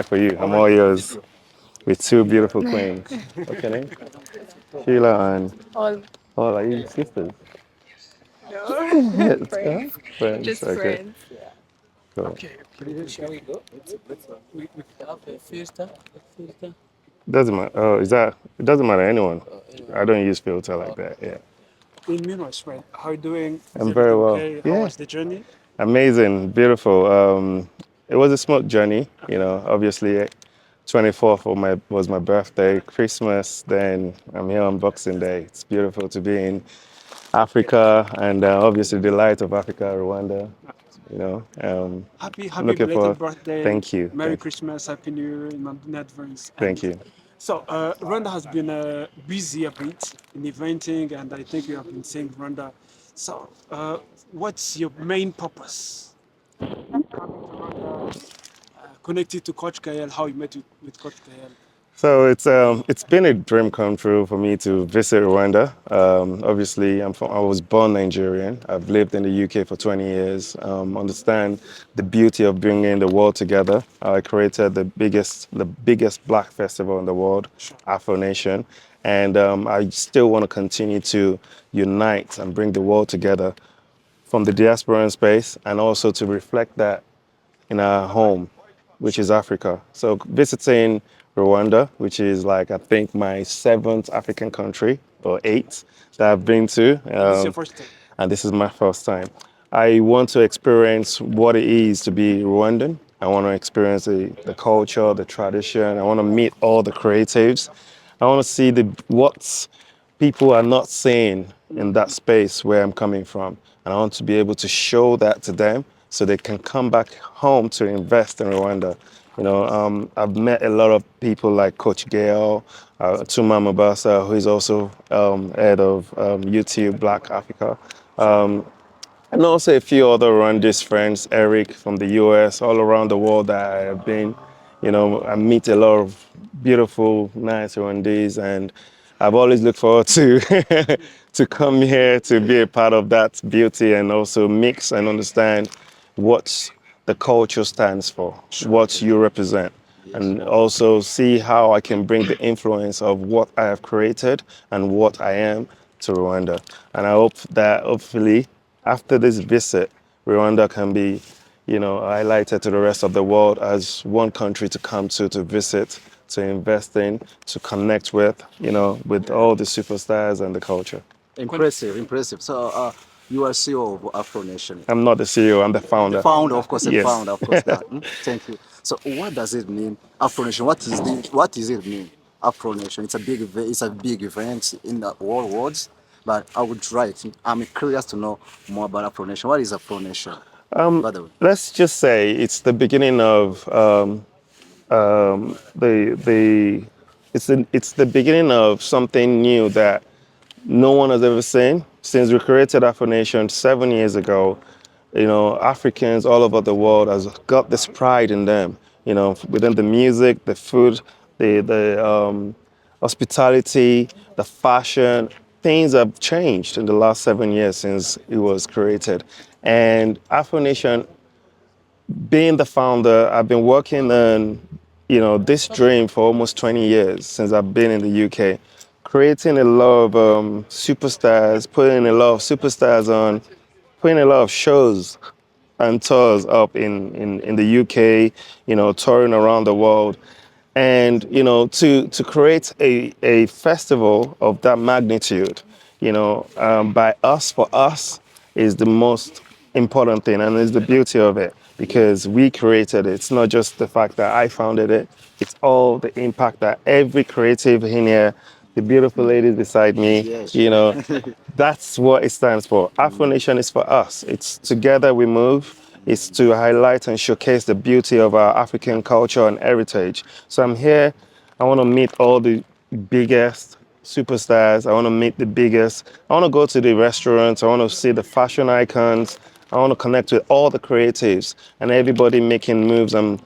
for you. I'm all yours with two beautiful queens. What's your name? Sheila and All oh, are you sisters? no Yes, huh? friends, Friends. just Okay, friends. Yeah. cool. Shall we go? We have a filter. A filter. Doesn't matter. Oh, is that? It doesn't matter. Anyone. I Anyone. don't use filter like that. Yeah. In Minos, right? How are you doing? Is I'm very everything well. okay? How Yeah. was the journey? Amazing. Beautiful. It was a smooth journey. Obviously, 24th was my birthday, Christmas. Then I'm here on Boxing Day. It's beautiful to be in Africa and obviously the light of Africa, Rwanda. I'm Happy looking for. belated birthday. Thank you. Merry Christmas, Happy New Year in advance. Thank you. Rwanda has been busy a bit in eventing, and I think you have been saying Rwanda. What's your main purpose coming to Rwanda? Connected to Coach Kael, how you met with Coach Kael? So it's been a dream come true for me to visit Rwanda. Obviously, I was born Nigerian. I've lived in the UK for 20 years. Understand the beauty of bringing the world together. I created the biggest Black festival in the world, Sure. Afro Nation, and I still want to continue to unite and bring the world together from the diaspora space, and also to reflect that in our home, which is Africa. So visiting Rwanda, which is like I think my seventh African country or eighth that I've been to, And this is your first time. and this is my first time. I want to experience what it is to be Rwandan. I want to experience the culture, the tradition. I want to meet all the creatives. I want to see what people are not seeing in that space where I'm coming from. And I want to be able to show that to them so they can come back home to invest in Rwanda. I've met a lot of people like Coach Gail, Tuma Mabasa, who is also head of YouTube Black Africa. And also a few other Rwandese friends, Eric from the US, all around the world that I have been. I meet a lot of beautiful, nice Rwandese, and I've always looked forward to to come here to be a part of that beauty and also mix and understand what the culture stands for, what you represent, and also see how I can bring the influence of what I have created and what I am to Rwanda. And I hope that hopefully after this visit, Rwanda can be, highlighted to the rest of the world as one country to come to visit, to invest in, to connect with, with all the superstars and the culture. Impressive, impressive. So, you are CEO of Afro Nation. I'm not the CEO, I'm the founder. Founder, of course, a Yes. founder, of course. That. Thank you. So, what does it mean, Afro Nation? What does it mean, Afro Nation? It's a big event in the world. But I would try. I'm curious to know more about Afro Nation. What is Afro Nation, by the way? Let's just say it's the beginning of the it's the beginning of something new that no one has ever seen since we created Afro Nation 7 years ago. Africans all over the world has got this pride in them. Within the music, the food, the hospitality, the fashion. Things have changed in the last 7 years since it was created, and Afro Nation being the founder, I've been working on, this dream for almost 20 years since I've been in the UK, creating a lot of superstars, putting a lot of superstars on, putting a lot of shows and tours up in the UK, touring around the world. And, to create a festival of that magnitude, by us, for us, is the most important thing and is the beauty of it because we created it. It's not just the fact that I founded it, it's all the impact that every creative in here, the beautiful ladies beside me, Yes. that's what it stands for. Afro Nation is for us. It's together we move. It's to highlight and showcase the beauty of our African culture and heritage. So I'm here. I want to meet all the biggest superstars. I want to meet the biggest. I want to go to the restaurants. I want to see the fashion icons. I want to connect with all the creatives and everybody making moves. I'm,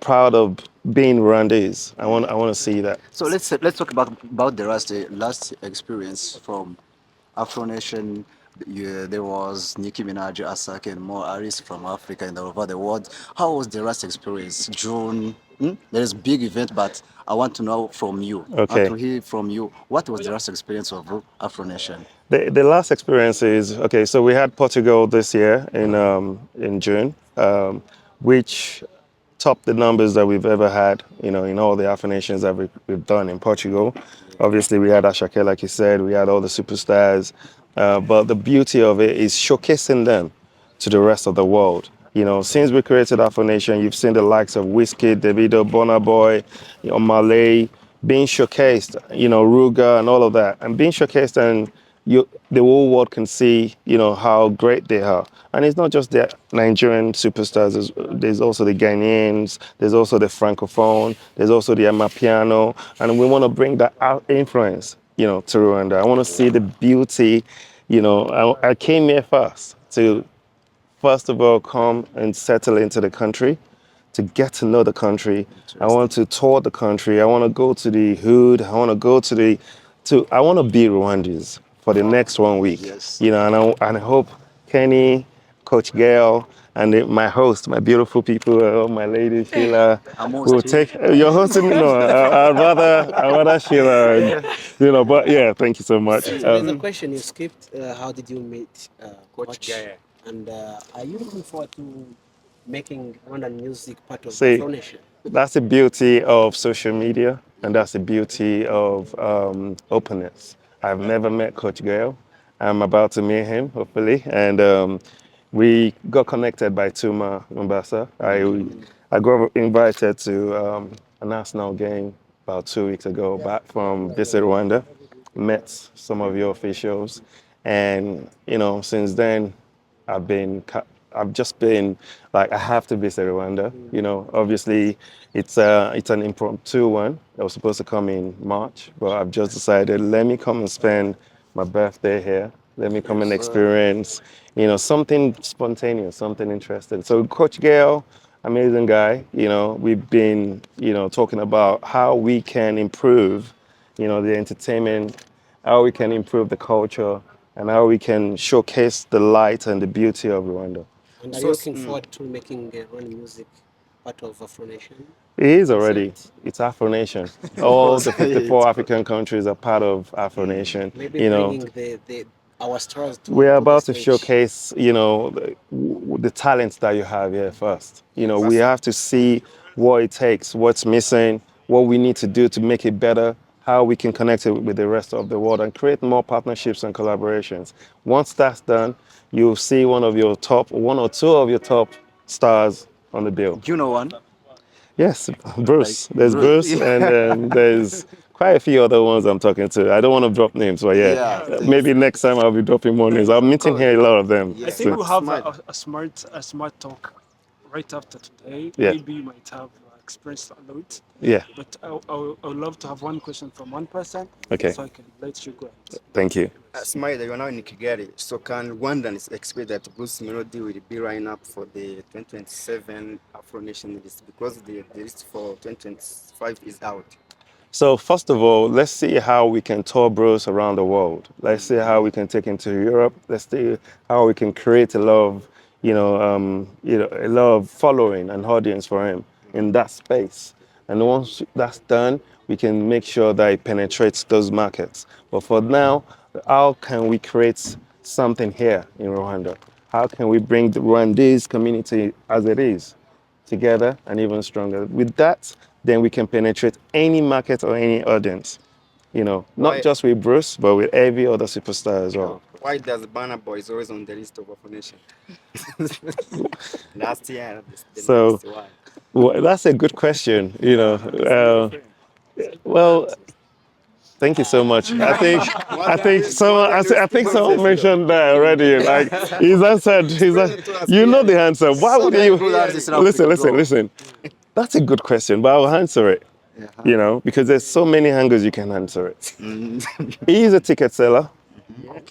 proud of being Rwandese. I want to see that. So let's talk about the last experience from Afro Nation. Yeah, there was Nicki Minaj, Asake, and more artists from Africa and all over the world. How was the last experience? June There is big event, but I want to know from you. I want Okay. to hear from you. What was the last experience of Afro Nation? The last experience is okay. So we had Portugal this year in June, which topped the numbers that we've ever had. In all the Afro nations that we've done in Portugal. Obviously, we had Ashake, like you said. We had all the superstars, but the beauty of it is showcasing them to the rest of the world. Since we created Afro Nation, you've seen the likes of Whiskey, Davido, Burna Boy, Malay being showcased, Ruga and all of that, and being showcased, and the whole world can see, how great they are. And it's not just the Nigerian superstars. There's also the Ghanaians. There's also the Francophone. There's also the Amapiano, and we want to bring that out influence, to Rwanda. I want to see the beauty. I came here first of all, come and settle into the country, to get to know the country. I want Interesting. to tour the country. I want to go to the hood. I want to go I want to be Rwandese for the next 1 week. Yes. And I hope Kenny, Coach Gail, and my host, my beautiful people, my lady Sheila, I'm will host too. take your hosting. No, I'd rather Sheila, But yeah, thank you so much. So there's a question you skipped. How did you meet Coach Gaia. And are you looking forward to making Rwandan music part of See, Afro Nation? that's the beauty of social media, and that's the beauty of openness. I've never met Coach Gail. I'm about to meet him, hopefully, and we got connected by Tuma Mombasa. I got invited to a national game about 2 weeks ago back from Visit Rwanda. Met some of your officials, and since then I've been, I've just been like, I have to visit Rwanda. Obviously, it's an impromptu one. I was supposed to come in March, but I've just decided, let me come and spend my birthday here. Let me come and experience, something spontaneous, something interesting. So Coach Gail, amazing guy. We've been, talking about how we can improve, the entertainment, how we can improve the culture, and how we can showcase the light and the beauty of Rwanda. And are you So, looking forward to making Rwandan music part of Afro Nation It is already. concept? It's Afro Nation. of All course, the it's 54 African countries are part of Afro Nation. Maybe bringing the our stars We're to the about to stage. showcase, the talents that you have here first. We have to see what it takes, what's missing, what we need to do to make it better, how we can connect it with the rest of the world and create more partnerships and collaborations. Once that's done, you'll see one or two of your top stars on the bill. you know one Yes, like Bruce. There's Bruce. Bruce, and there's quite a few other ones I'm talking to. I don't want to drop names, but yeah, Yeah, thanks. maybe next time I'll be dropping more names. I'm Of meeting course. here a lot of them Yeah, I think soon. we'll but have smart. a smart talk right after today. Yeah, Maybe you might have experienced a lot, yeah. but I would love to have one question from one person, Okay, so I can let you go and thank you. Smade, you're now in Kigali. So can Rwandans expect that Bruce Melody will be lining up for the 2027 Afro Nation list because the list for 2025 is out? So first of all, let's see how we can tour Bruce around the world. Let's see how we can take him to Europe. Let's see how we can create a lot of following and audience for him in that space. And once that's done, we can make sure that it penetrates those markets. But for now, how can we create something here in Rwanda? How can we bring the Rwandese community as it is together and even stronger? With that, then we can penetrate any market or any audience. Not Why just with Bruce, but with every other superstar as well. why does Burna Boy is always on the list of Afro Nation? Last year, the So next one. that's a good question. Well, thank you so much. I think someone, I think someone mentioned that already. Like he's answered. You know the answer. Why So would many you? good artists in Listen, Africa, listen, bro. listen. That's a good question, but I'll answer it. Because there's so many angles you can answer it. He is a ticket seller.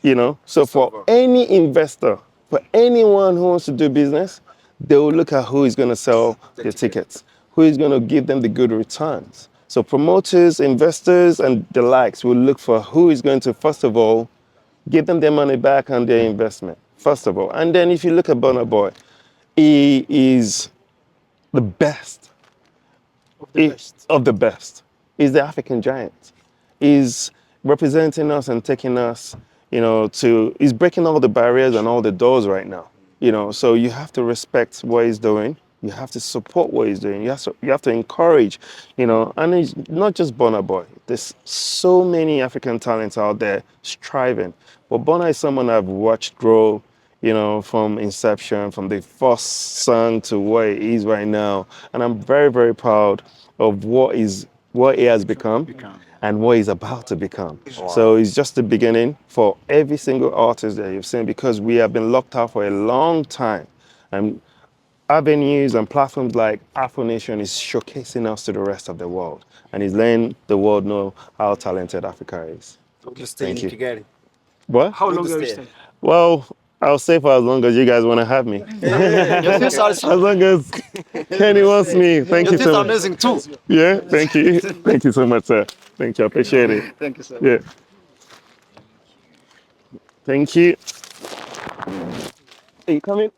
So First of for all, any investor, for anyone who wants to do business, they will look at who is going to sell the their ticket. tickets, who is going to give them the good returns. So promoters, investors, and the likes will look for who is going to, first of all, give them their money back on their investment, first of all. And then if you look at Burna Boy, he is the best Of the best. of the best. He's the African giant. He's representing us and taking us, he's breaking all the barriers and all the doors right now. So you have to respect what he's doing. You have to support what he's doing. You have to encourage, and it's not just Burna Boy. There's so many African talents out there striving. But Burna is someone I've watched grow, from inception, from the first song to where he is right now. And I'm very, very proud of what he has become and what he's about to become. So it's just the beginning for every single artist that you've seen, because we have been locked out for a long time. And avenues and platforms like Afro Nation is showcasing us to the rest of the world, and is letting the world know how talented Africa is. Would you stay in Thank you. Kigali? What? How Would long you are you stay? staying? Well, I'll stay for as long as you guys want to have me. Your teeth are As long as Kenny wants me. Thank your you teeth so are much. amazing too. Yeah, thank you. Thank you so much, sir. Thank you. I appreciate it. Thank you, sir. Yeah. Thank you. Are you coming?